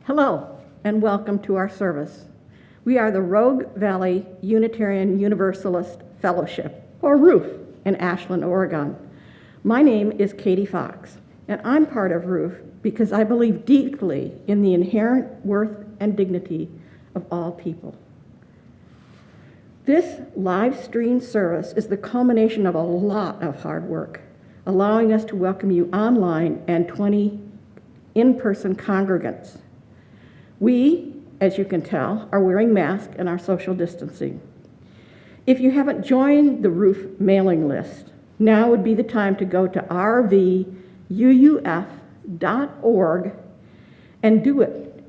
Hello, and welcome to our service. We are the Rogue Valley Unitarian Universalist Fellowship, or RVUUF, in Ashland, Oregon. My name is Katie Fox, and I'm part of RVUUF because I believe deeply in the inherent worth and dignity of all people. This live stream service is the culmination of a lot of hard work, allowing us to welcome you online and 20 in-person congregants. We, as you can tell, are wearing masks and are social distancing. If you haven't joined the RVUUF mailing list, now would be the time to go to RVUUF.org and do it.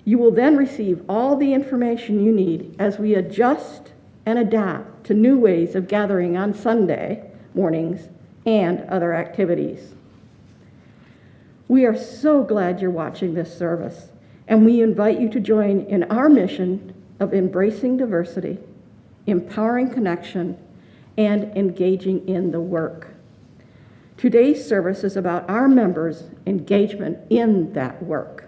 You will then receive all the information you need as we adjust and adapt to new ways of gathering on Sunday mornings and other activities. We are so glad you're watching this service, and we invite you to join in our mission of embracing diversity, empowering connection, and engaging in the work. Today's service is about our members' engagement in that work.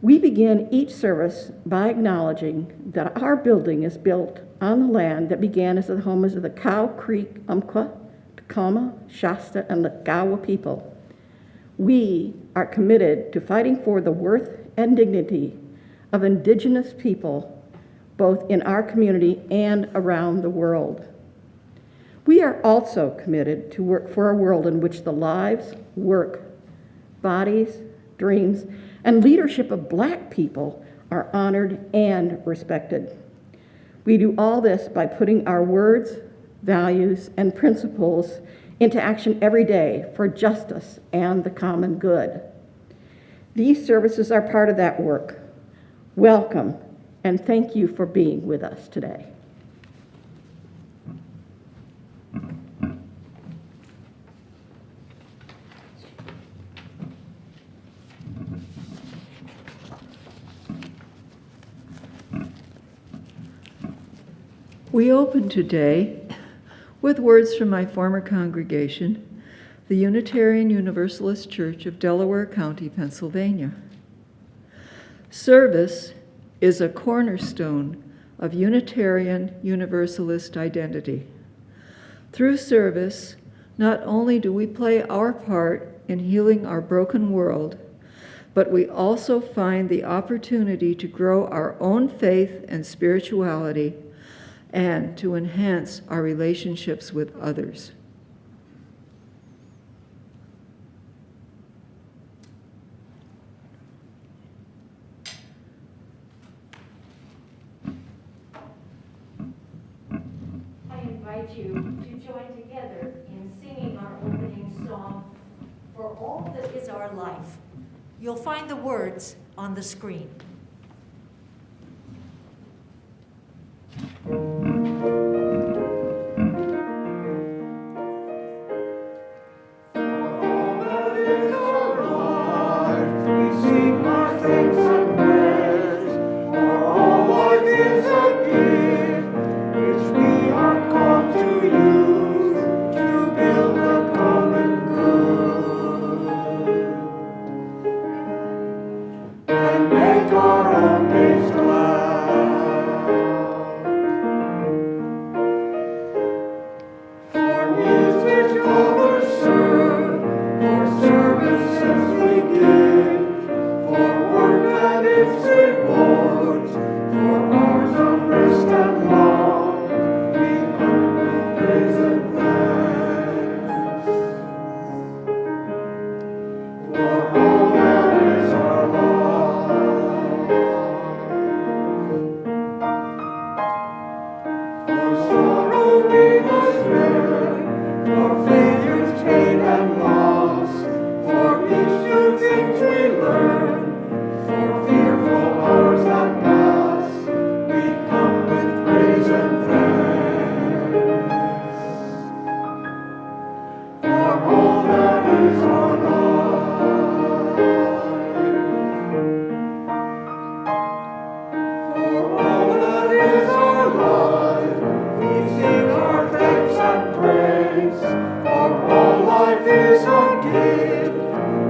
We begin each service by acknowledging that our building is built on the land that began as the homes of the Cow Creek, Umpqua, Tacoma, Shasta, and Lagawa people. We are committed to fighting for the worth and dignity of Indigenous people, both in our community and around the world. We are also committed to work for a world in which the lives, work, bodies, dreams, and leadership of Black people are honored and respected. We do all this by putting our words, values, and principles into action every day for justice and the common good. These services are part of that work. Welcome, and thank you for being with us today. We open today with words from my former congregation, the Unitarian Universalist Church of Delaware County, Pennsylvania. Service is a cornerstone of Unitarian Universalist identity. Through service, not only do we play our part in healing our broken world, but we also find the opportunity to grow our own faith and spirituality and to enhance our relationships with others. I invite you to join together in singing our opening song, "For All That Is Our Life." You'll find the words on the screen. And make all sorrow we must bear, for failure's pain and loss, for each new things we learn, for fearful hours that pass, we come with praise and thanks. For all that is our life, for all that is our life, we sing our thanks and praise. For all life is a gift,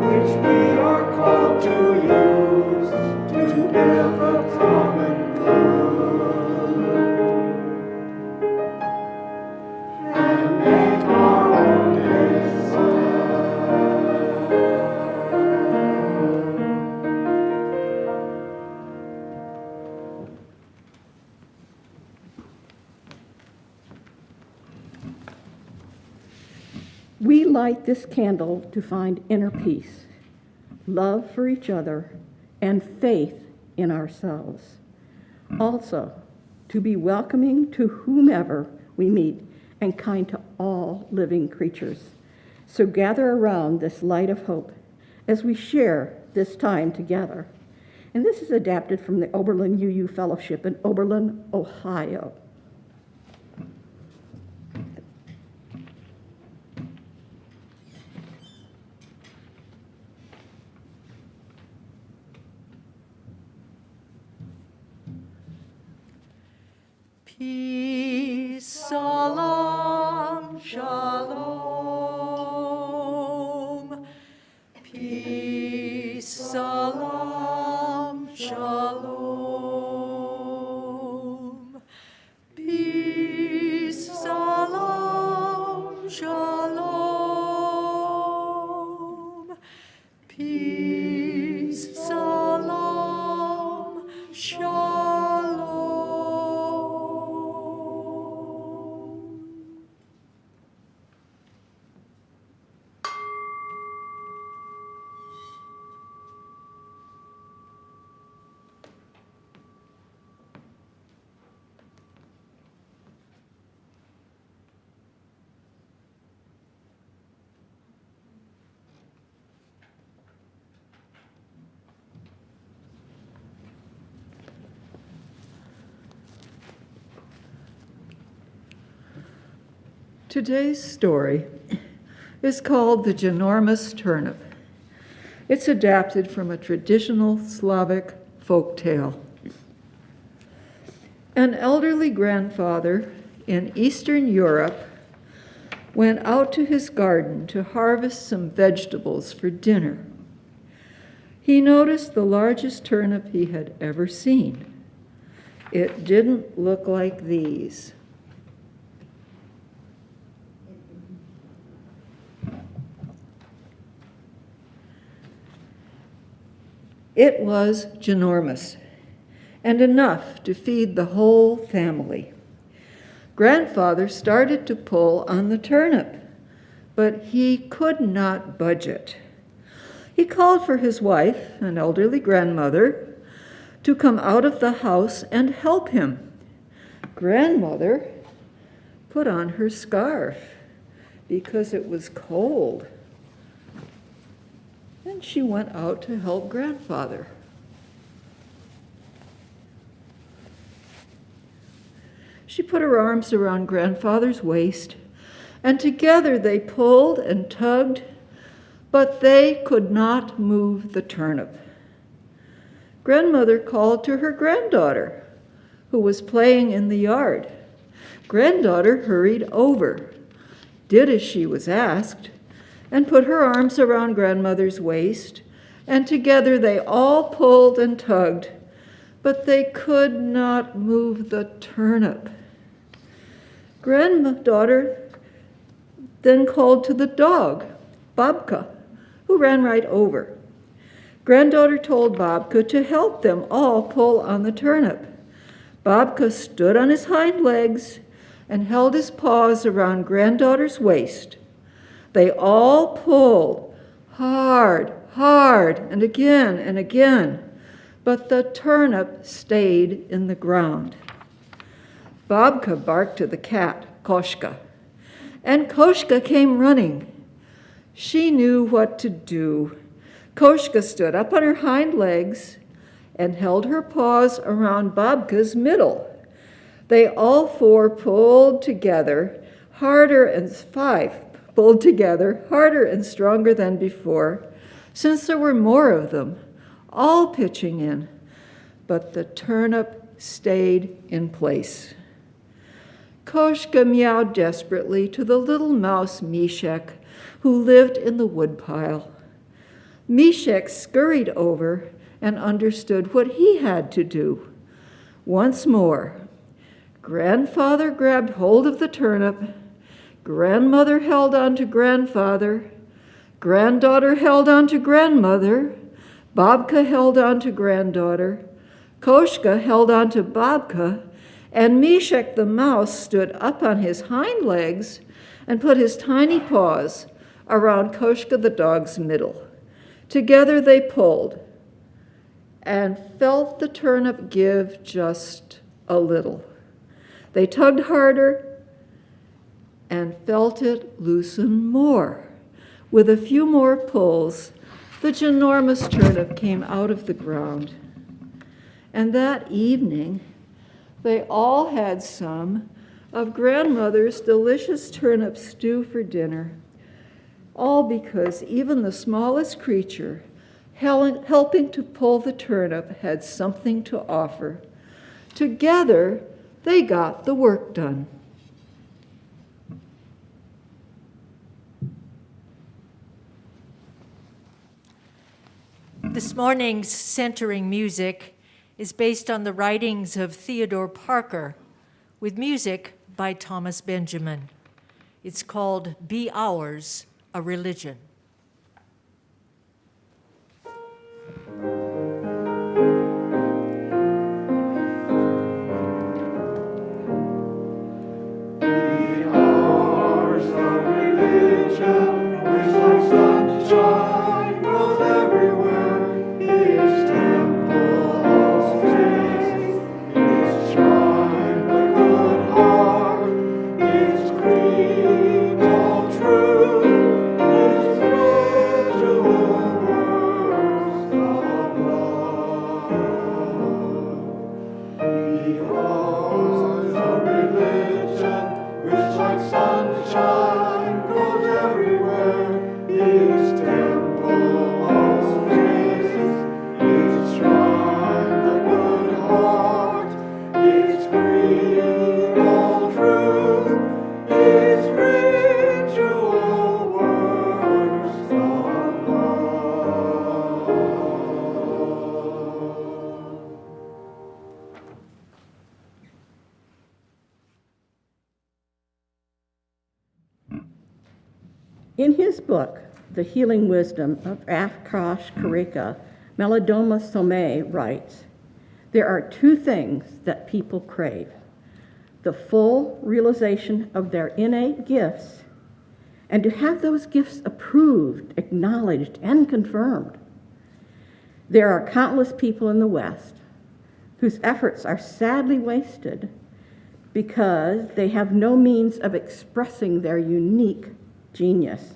which we are called to use, to build the common good, and make our own design. We light this candle to find inner peace, love for each other, and faith in ourselves. Also, to be welcoming to whomever we meet and kind to all living creatures. So gather around this light of hope as we share this time together. And this is adapted from the Oberlin UU Fellowship in Oberlin, Ohio. Peace, salam, shalom. Peace, salam, shalom. Peace, salam, shalom. Peace, salam, shalom. Today's story is called The Ginormous Turnip. It's adapted from a traditional Slavic folk tale. An elderly grandfather in Eastern Europe went out to his garden to harvest some vegetables for dinner. He noticed the largest turnip he had ever seen. It didn't look like these. It was ginormous, and enough to feed the whole family. Grandfather started to pull on the turnip, but he could not budge it. He called for his wife, an elderly grandmother, to come out of the house and help him. Grandmother put on her scarf because it was cold. And she went out to help grandfather. She put her arms around grandfather's waist, and together they pulled and tugged, but they could not move the turnip. Grandmother called to her granddaughter, who was playing in the yard. Granddaughter hurried over, did as she was asked, and put her arms around grandmother's waist, and together they all pulled and tugged, but they could not move the turnip. Granddaughter then called to the dog, Babka, who ran right over. Granddaughter told Babka to help them all pull on the turnip. Babka stood on his hind legs and held his paws around granddaughter's waist. They all pulled hard, hard, and again, but the turnip stayed in the ground. Babka barked to the cat, Koshka, and Koshka came running. She knew what to do. Koshka stood up on her hind legs and held her paws around Babka's middle. They all four pulled together, harder and stronger than before, since there were more of them, all pitching in. But the turnip stayed in place. Koshka meowed desperately to the little mouse Mishek, who lived in the woodpile. Mishek scurried over and understood what he had to do. Once more, grandfather grabbed hold of the turnip, grandmother held on to grandfather, granddaughter held on to grandmother, Babka held on to granddaughter, Koshka held on to Babka, and Mishek the mouse stood up on his hind legs and put his tiny paws around Koshka the dog's middle. Together they pulled and felt the turnip give just a little. They tugged harder and felt it loosen more. With a few more pulls, the ginormous turnip came out of the ground. And that evening, they all had some of grandmother's delicious turnip stew for dinner, all because even the smallest creature helping to pull the turnip had something to offer. Together, they got the work done. This morning's centering music is based on the writings of Theodore Parker, with music by Thomas Benjamin. It's called Be Ours, a Religion. In his book, The Healing Wisdom of Afkosh Karika, Melodoma Somé writes, there are two things that people crave: the full realization of their innate gifts, and to have those gifts approved, acknowledged, and confirmed. There are countless people in the West whose efforts are sadly wasted because they have no means of expressing their unique genius.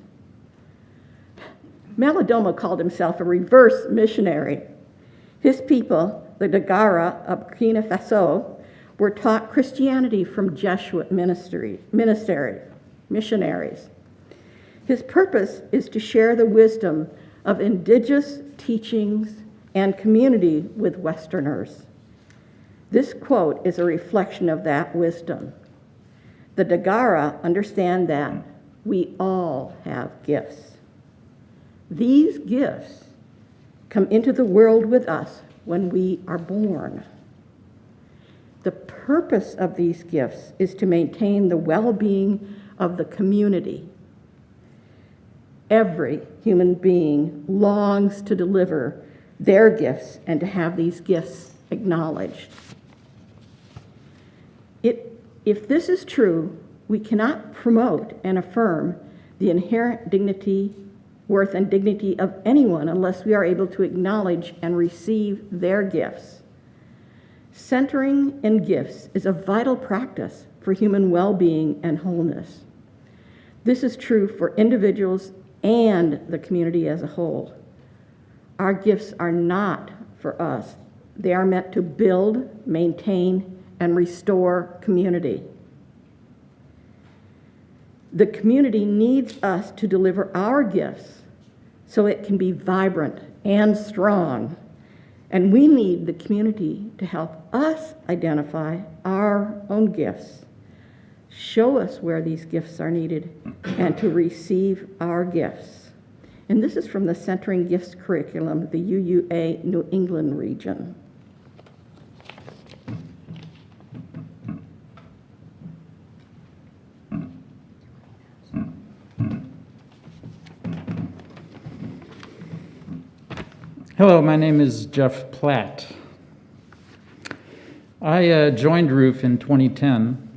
Melodoma called himself a reverse missionary. His people, the Dagara of Burkina Faso, were taught Christianity from Jesuit missionaries. His purpose is to share the wisdom of indigenous teachings and community with Westerners. This quote is a reflection of that wisdom. The Dagara understand that we all have gifts. These gifts come into the world with us when we are born. The purpose of these gifts is to maintain the well-being of the community. Every human being longs to deliver their gifts and to have these gifts acknowledged. If this is true, we cannot promote and affirm the inherent dignity, worth, and dignity of anyone unless we are able to acknowledge and receive their gifts. Centering in gifts is a vital practice for human well-being and wholeness. This is true for individuals and the community as a whole. Our gifts are not for us. They are meant to build, maintain, and restore community. The community needs us to deliver our gifts so it can be vibrant and strong. And we need the community to help us identify our own gifts, show us where these gifts are needed, and to receive our gifts. And this is from the Centering Gifts curriculum, the UUA New England region. Hello, my name is Jeff Platt. I joined RVUUF in 2010,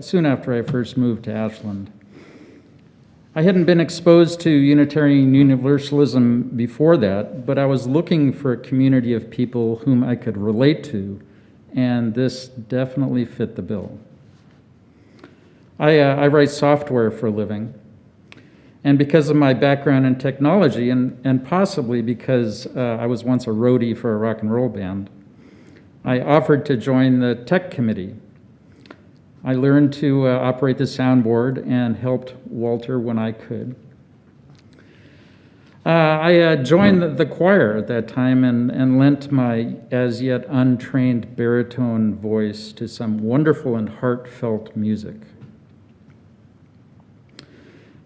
soon after I first moved to Ashland. I hadn't been exposed to Unitarian Universalism before that, but I was looking for a community of people whom I could relate to, and this definitely fit the bill. I write software for a living. And because of my background in technology, and possibly because I was once a roadie for a rock and roll band, I offered to join the tech committee. I learned to operate the soundboard and helped Walter when I could. I joined the choir at that time and lent my as yet untrained baritone voice to some wonderful and heartfelt music.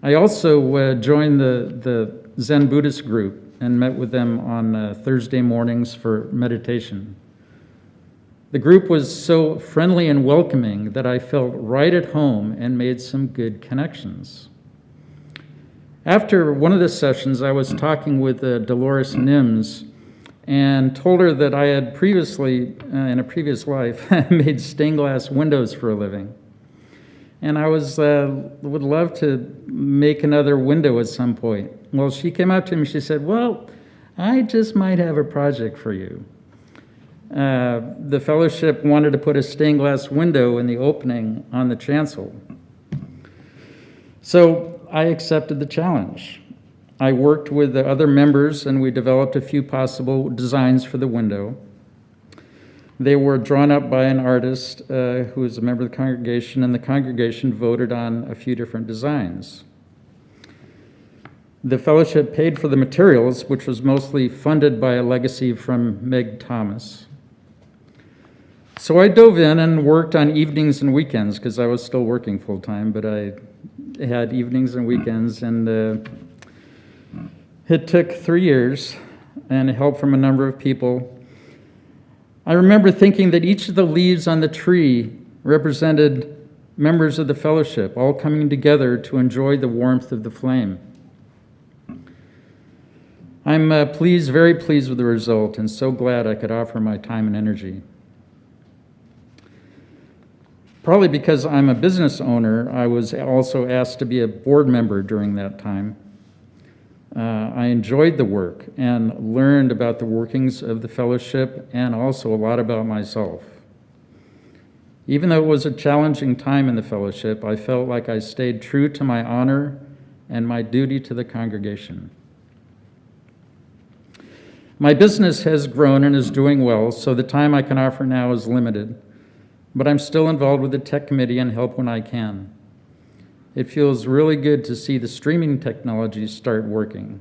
I also joined the Zen Buddhist group and met with them on Thursday mornings for meditation. The group was so friendly and welcoming that I felt right at home and made some good connections. After one of the sessions, I was talking with Dolores Nims and told her that I had previously, in a previous life, made stained glass windows for a living. And I would love to make another window at some point. Well, she came up to me and she said, well, I just might have a project for you. The fellowship wanted to put a stained glass window in the opening on the chancel. So I accepted the challenge. I worked with the other members and we developed a few possible designs for the window. They were drawn up by an artist who was a member of the congregation, and the congregation voted on a few different designs. The fellowship paid for the materials, which was mostly funded by a legacy from Meg Thomas. So I dove in and worked on evenings and weekends, because I was still working full-time, but I had evenings and weekends, and it took 3 years, and help from a number of people. I remember thinking that each of the leaves on the tree represented members of the fellowship, all coming together to enjoy the warmth of the flame. I'm very pleased with the result, and so glad I could offer my time and energy. Probably because I'm a business owner, I was also asked to be a board member during that time. I enjoyed the work and learned about the workings of the fellowship and also a lot about myself. Even though it was a challenging time in the fellowship, I felt like I stayed true to my honor and my duty to the congregation. My business has grown and is doing well, so the time I can offer now is limited, but I'm still involved with the tech committee and help when I can. It feels really good to see the streaming technologies start working.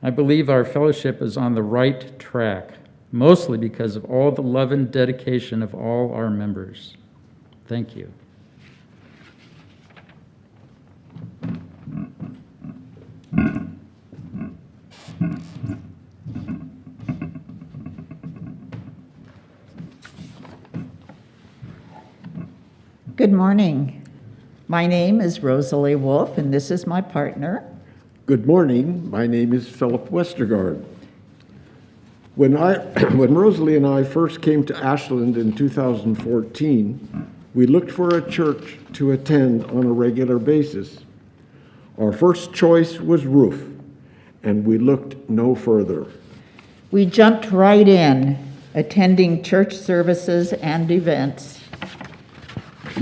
I believe our fellowship is on the right track, mostly because of all the love and dedication of all our members. Thank you. Good morning. My name is Rosalie Wolf, and this is my partner. Good morning. My name is Philip Westergaard. When Rosalie and I first came to Ashland in 2014, we looked for a church to attend on a regular basis. Our first choice was RVUUF, and we looked no further. We jumped right in. attending church services and events.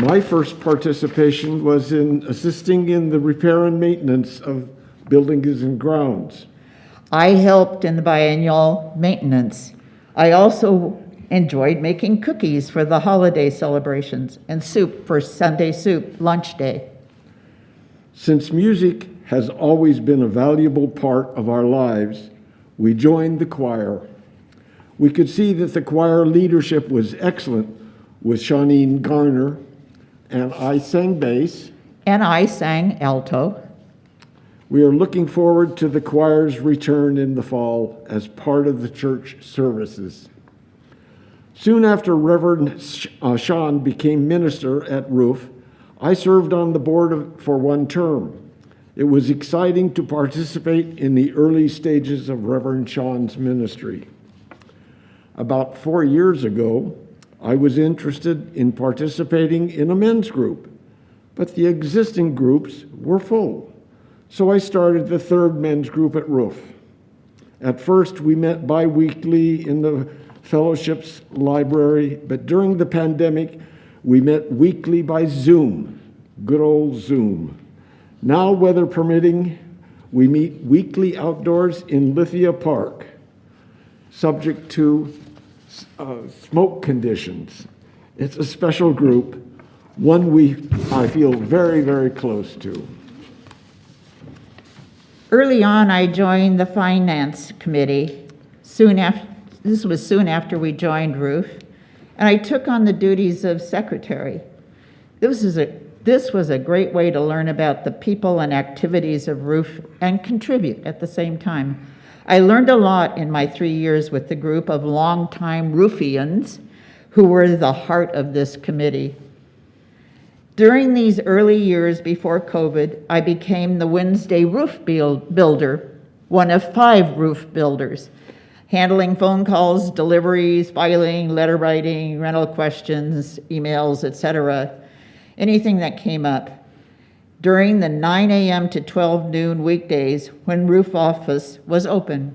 My first participation was in assisting in the repair and maintenance of buildings and grounds. I helped in the biennial maintenance. I also enjoyed making cookies for the holiday celebrations and soup for Sunday soup lunch day. Since music has always been a valuable part of our lives, we joined the choir. We could see that the choir leadership was excellent with Shawneen Garner, and I sang bass. And I sang alto. We are looking forward to the choir's return in the fall as part of the church services. Soon after Reverend Sean became minister at RVUUF, I served on the board for one term. It was exciting to participate in the early stages of Reverend Sean's ministry. About 4 years ago, I was interested in participating in a men's group, but the existing groups were full. So I started the third men's group at RVUUF. At first, we met bi-weekly in the fellowship's library, but during the pandemic, we met weekly by Zoom, good old Zoom. Now, weather permitting, we meet weekly outdoors in Lithia Park, subject to smoke conditions. It's a special group, one I feel very, very close to. Early on, I joined the finance committee. This was soon after we joined RVUUF, and I took on the duties of secretary. This was a great way to learn about the people and activities of RVUUF and contribute at the same time. I learned a lot in my 3 years with the group of longtime RVUUFians who were the heart of this committee. During these early years before COVID, I became the Wednesday roof builder, one of 5 roof builders, handling phone calls, deliveries, filing, letter writing, rental questions, emails, etc., anything that came up. During the 9 a.m. to 12 noon weekdays when roof office was open.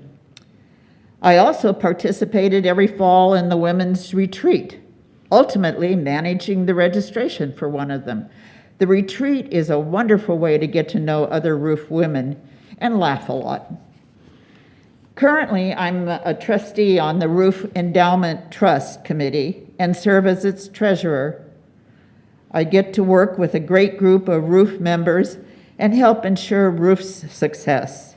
I also participated every fall in the women's retreat, ultimately managing the registration for one of them. The retreat is a wonderful way to get to know other roof women and laugh a lot. Currently, I'm a trustee on the Roof Endowment Trust Committee and serve as its treasurer. I get to work with a great group of roof members and help ensure roof's success.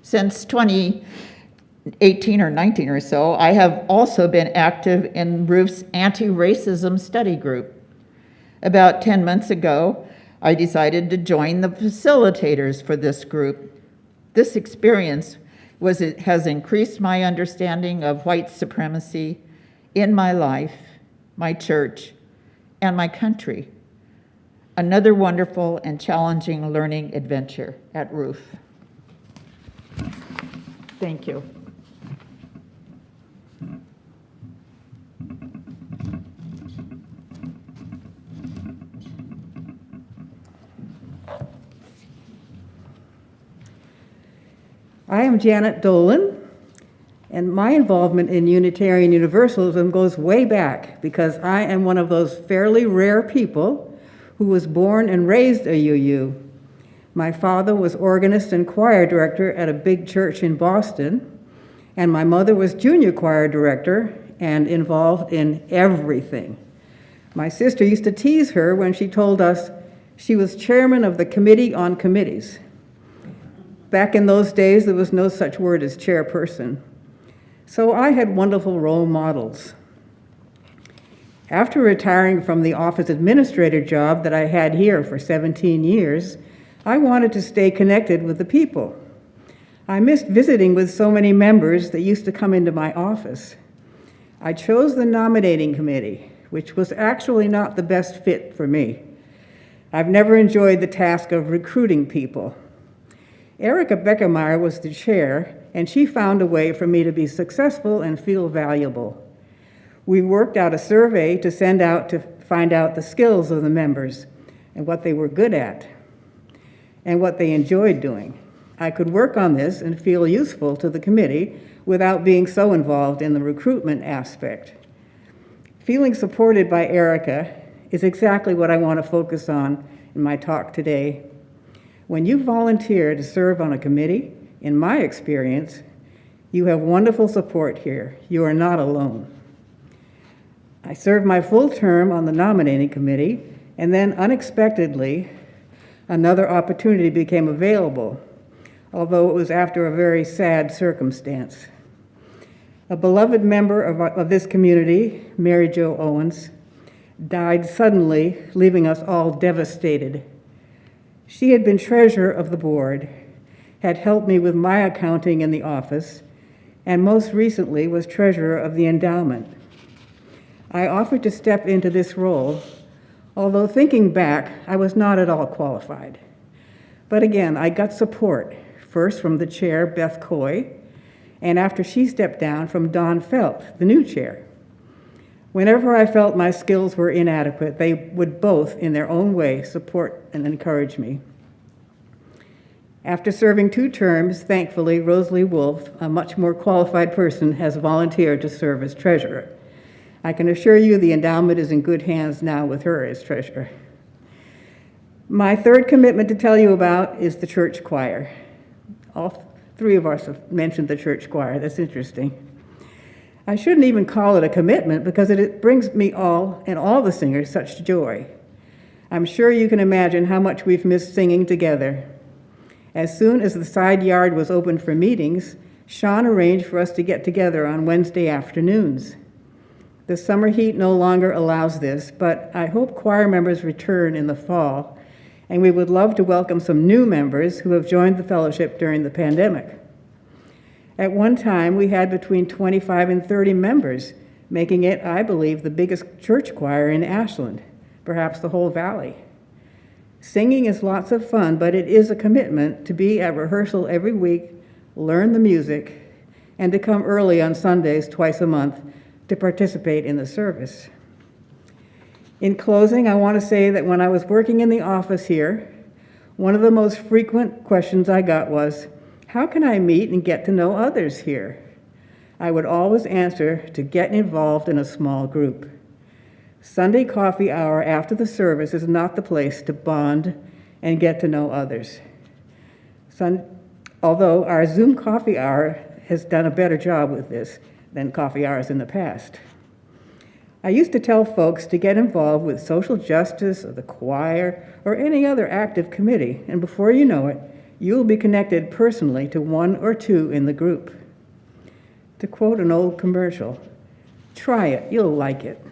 Since 2018 or 19 or so, I have also been active in ROOF's anti-racism study group. About 10 months ago, I decided to join the facilitators for this group. This experience has increased my understanding of white supremacy in my life, my church, and my country. Another wonderful and challenging learning adventure at RVUUF. Thank you. I am Janet Dolan, and my involvement in Unitarian Universalism goes way back because I am one of those fairly rare people who was born and raised a UU. My father was organist and choir director at a big church in Boston, and my mother was junior choir director and involved in everything. My sister used to tease her when she told us she was chairman of the Committee on Committees. Back in those days, there was no such word as chairperson. So I had wonderful role models. After retiring from the office administrator job that I had here for 17 years, I wanted to stay connected with the people. I missed visiting with so many members that used to come into my office. I chose the nominating committee, which was actually not the best fit for me. I've never enjoyed the task of recruiting people. Erica Beckermeyer was the chair, and she found a way for me to be successful and feel valuable. We worked out a survey to send out to find out the skills of the members and what they were good at and what they enjoyed doing. I could work on this and feel useful to the committee without being so involved in the recruitment aspect. Feeling supported by Erica is exactly what I want to focus on in my talk today. When you volunteer to serve on a committee, in my experience, you have wonderful support here. You are not alone. I served my full term on the nominating committee, and then unexpectedly, another opportunity became available, although it was after a very sad circumstance. A beloved member of this community, Mary Jo Owens, died suddenly, leaving us all devastated. She had been treasurer of the board, had helped me with my accounting in the office, and most recently was treasurer of the endowment. I offered to step into this role, although thinking back, I was not at all qualified. But again, I got support, first from the chair, Beth Coy, and after she stepped down, from Don Felt, the new chair. Whenever I felt my skills were inadequate, they would both, in their own way, support and encourage me. After serving 2 terms, thankfully, Rosalie Wolf, a much more qualified person, has volunteered to serve as treasurer. I can assure you the endowment is in good hands now with her as treasurer. My third commitment to tell you about is the church choir. All 3 of us have mentioned the church choir. That's interesting. I shouldn't even call it a commitment because it brings me all and all the singers such joy. I'm sure you can imagine how much we've missed singing together. As soon as the side yard was open for meetings, Sean arranged for us to get together on Wednesday afternoons. The summer heat no longer allows this, but I hope choir members return in the fall, and we would love to welcome some new members who have joined the fellowship during the pandemic. At one time, we had between 25 and 30 members, making it, I believe, the biggest church choir in Ashland, perhaps the whole valley. Singing is lots of fun, but it is a commitment to be at rehearsal every week, learn the music, and to come early on Sundays twice a month to participate in the service. In closing, I want to say that when I was working in the office here, one of the most frequent questions I got was, how can I meet and get to know others here? I would always answer to get involved in a small group. Sunday coffee hour after the service is not the place to bond and get to know others. Although our Zoom coffee hour has done a better job with this than coffee hours in the past. I used to tell folks to get involved with social justice or the choir or any other active committee, and before you know it, you'll be connected personally to 1 or 2 in the group. To quote an old commercial, try it, you'll like it.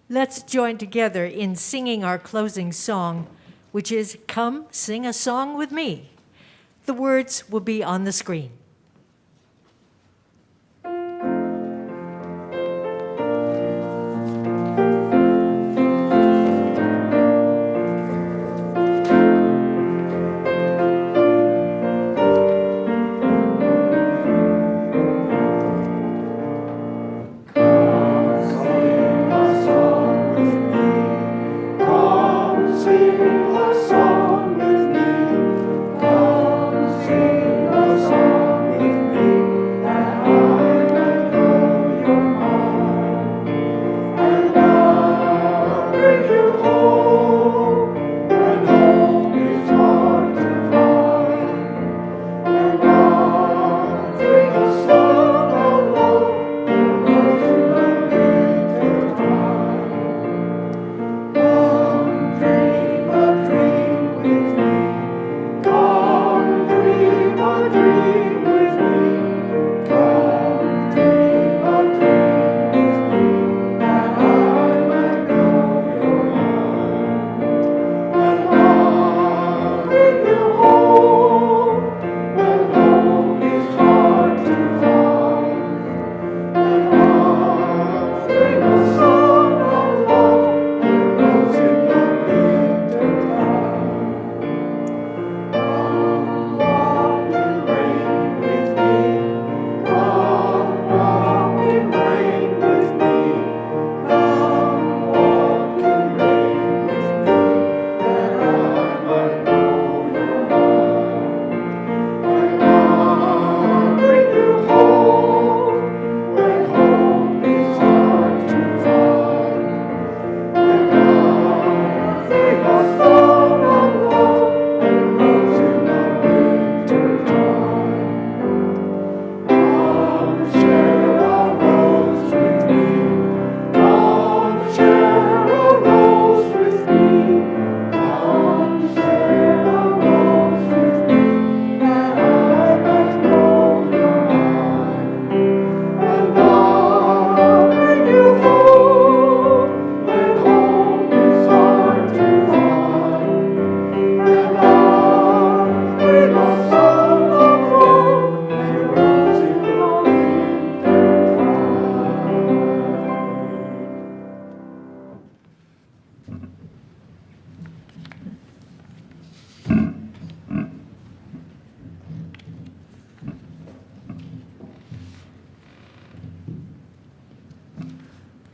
Let's join together in singing our closing song, which is Come Sing a Song with Me. The words will be on the screen. Sing a song with me. Come sing a song.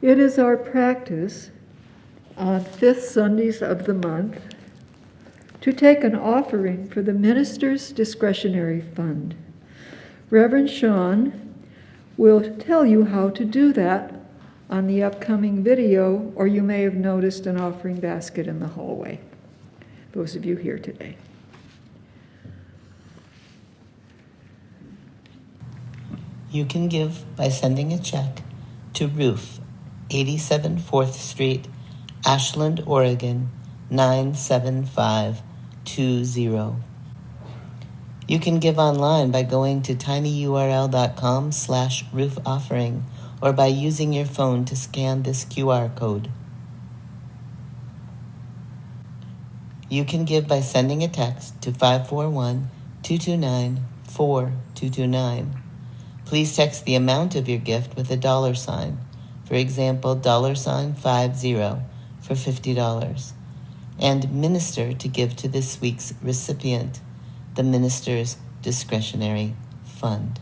It is our practice on fifth Sundays of the month to take an offering for the minister's discretionary fund. Reverend Sean will tell you how to do that on the upcoming video, or you may have noticed an offering basket in the hallway, those of you here today. You can give by sending a check to RVUUF, 87 4th Street, Ashland, Oregon, 97520. You can give online by going to tinyurl.com/roofoffering or by using your phone to scan this QR code. You can give by sending a text to 541-229-4229. Please text the amount of your gift with a $sign. For example, $50 for $50. And minister to give to this week's recipient, the minister's discretionary fund.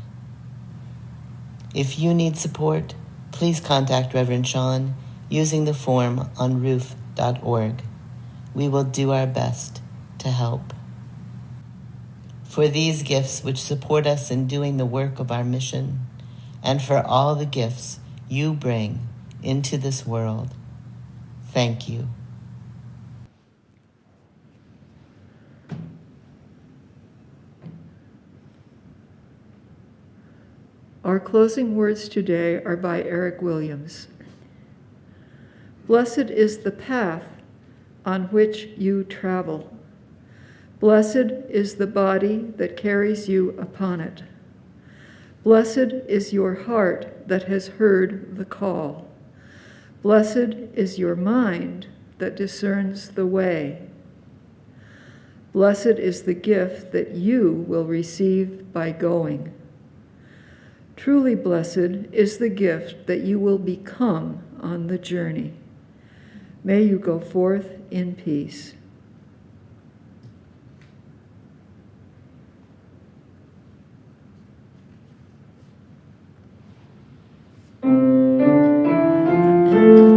If you need support, please contact Reverend Sean using the form on roof.org. We will do our best to help. For these gifts which support us in doing the work of our mission, and for all the gifts you bring into this world, thank you. Our closing words today are by Eric Williams. Blessed is the path on which you travel. Blessed is the body that carries you upon it. Blessed is your heart that has heard the call. Blessed is your mind that discerns the way. Blessed is the gift that you will receive by going. Truly blessed is the gift that you will become on the journey. May you go forth in peace. Thank you.